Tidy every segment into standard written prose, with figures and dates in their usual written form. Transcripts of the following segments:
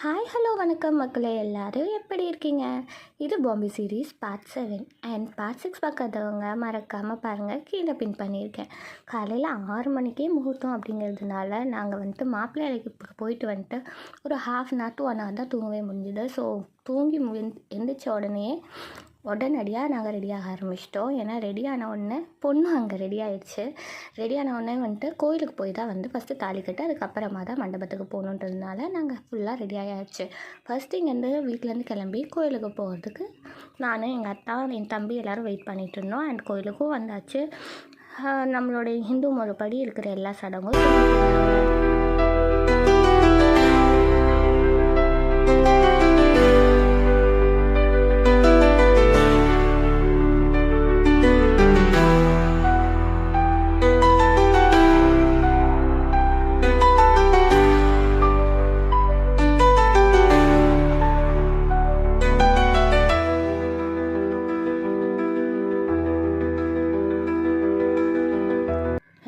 Hi hello வணக்கம் மக்களே, எல்லோரும் எப்படி இருக்கீங்க? இது Bombay series part 7 and part 6 பார்க்காதவங்க மறக்காமல் பாருங்கள், கீழே பின் பண்ணியிருக்கேன். காலையில் 6 மணிக்கே முகூர்த்தம் அப்படிங்கிறதுனால நாங்கள் மாப்பிள்ளை அறைக்கு போயிட்டு ஒரு half an hour to 1 hour தான் தூங்கவே முடிஞ்சுது. ஸோ தூங்கி எந்திரிச்ச உடனடியாக நாங்கள் ரெடியாக ஆரம்பிச்சிட்டோம். ஏன்னா ரெடியான உடனே பொண்ணு அங்கே ரெடி ஆகிடுச்சு. ரெடியான உடனே கோயிலுக்கு போய் தான் ஃபஸ்ட்டு தாலி கட்டு, அதுக்கப்புறமா தான் மண்டபத்துக்கு போகணுன்றதுனால நாங்கள் ஃபுல்லாக ரெடி ஆகிடுச்சு. ஃபஸ்ட்டு இங்கேருந்து வீட்டிலேருந்து கிளம்பி கோயிலுக்கு போகிறதுக்கு நான், எங்கள் அத்தா, என் தம்பி எல்லோரும் வெயிட் பண்ணிகிட்டு இருந்தோம். அண்ட் கோயிலுக்கும் வந்தாச்சு. நம்மளுடைய ஹிந்து முறைப்படி இருக்கிற எல்லா சடங்கும்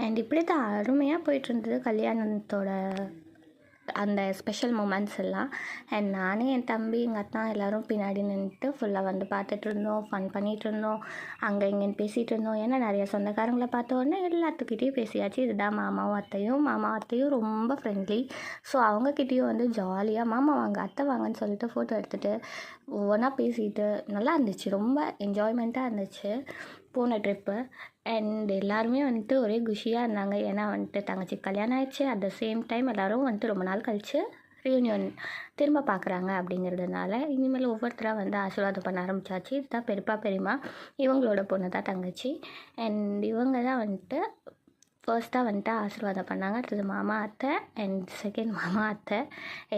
அண்ட் இப்படி தான் அருமையாக போயிட்டுருந்தது கல்யாணத்தோட அந்த ஸ்பெஷல் மூமெண்ட்ஸ் எல்லாம். அண்ட் நானே, என் தம்பி, எங்கள் அத்தா எல்லோரும் பின்னாடி நின்றுட்டு ஃபுல்லாக பார்த்துட்டு இருந்தோம், ஃபன் பண்ணிகிட்டு இருந்தோம், அங்கே இங்கேன்னு பேசிகிட்டு இருந்தோம். ஏன்னா நிறைய சொந்தக்காரங்களை பார்த்த உடனே எல்லாத்துக்கிட்டேயும் பேசியாச்சு. இதுதான் மாமாவும் அத்தையும் ரொம்ப ஃப்ரெண்ட்லி. ஸோ அவங்கக்கிட்டேயும் ஜாலியாக மாமா வாங்க, அத்தை வாங்கன்னு சொல்லிட்டு ஃபோட்டோ எடுத்துகிட்டு ஒவ்வொன்றா பேசிட்டு நல்லா இருந்துச்சு. ரொம்ப என்ஜாய்மெண்ட்டாக இருந்துச்சு போன ட்ரிப்பு. அண்ட் எல்லாருமே ஒரே குஷியாக இருந்தாங்க. ஏன்னா தங்கச்சி கல்யாணம் ஆயிடுச்சு. அட் த சேம் டைம் எல்லோரும் ரொம்ப நாள் கழித்து ரியூனியன் திரும்ப பார்க்குறாங்க அப்படிங்கிறதுனால இனிமேல் ஒவ்வொருத்தராக ஆசீர்வாதம் பண்ண ஆரம்பித்தாச்சு. இதுதான் பெரியப்பா பெரியம்மா, இவங்களோட பொண்ணு தான் தங்கச்சி. அண்ட் இவங்க தான் ஃபர்ஸ்ட்டாக ஆசீர்வாதம் பண்ணாங்க. அடுத்தது மாமா அத்தை அண்ட் செகண்ட் மாமா அத்தை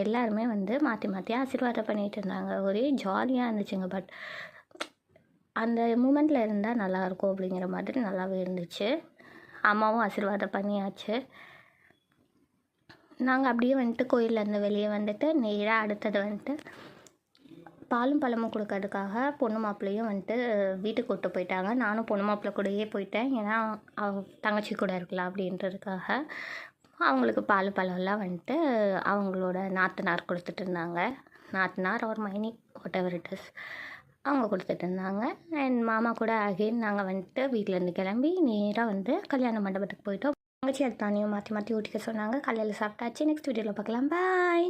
எல்லாருமே மாற்றி மாற்றி ஆசீர்வாதம் பண்ணிகிட்டு இருந்தாங்க. ஒரே ஜாலியாக இருந்துச்சுங்க. பட் அந்த மூமெண்ட்டில் இருந்தால் நல்லாயிருக்கும் அப்படிங்கிற மாதிரி நல்லாவே இருந்துச்சு. அம்மாவும் ஆசீர்வாதம் பண்ணியாச்சு. நாங்கள் அப்படியே கோயிலேருந்து வெளியே நேராக அடுத்தது பாலும் பழமும் கொடுக்கறதுக்காக பொண்ணு மாப்பிள்ளையும் வீட்டுக்கு கூப்பிட்டு போயிட்டாங்க. நானும் பொண்ணு மாப்பிள்ளை கூடயே போயிட்டேன். ஏன்னா தங்கச்சி கூட இருக்கலாம் அப்படின்றதுக்காக அவங்களுக்கு பால் பழம்லாம் அவங்களோட நாத்தனார் கொடுத்துட்டு இருந்தாங்க. நாத்தனார் ஒரு மைனி வாட் எவர் இட் இஸ் அவங்க கொடுத்துட்டு இருந்தாங்க. அண்ட் மாமா கூட அகெயின் நாங்கள் வீட்டிலேருந்து கிளம்பி நேராக கல்யாண மண்டபத்துக்கு போயிட்டோம். தங்கச்சி அத்தானையும் மாற்றி மாற்றி ஊட்டிக்க சொன்னாங்க. காலையில் சாப்பிட்டாச்சு. நெக்ஸ்ட் வீடியோவில் பார்க்கலாம். பாய்.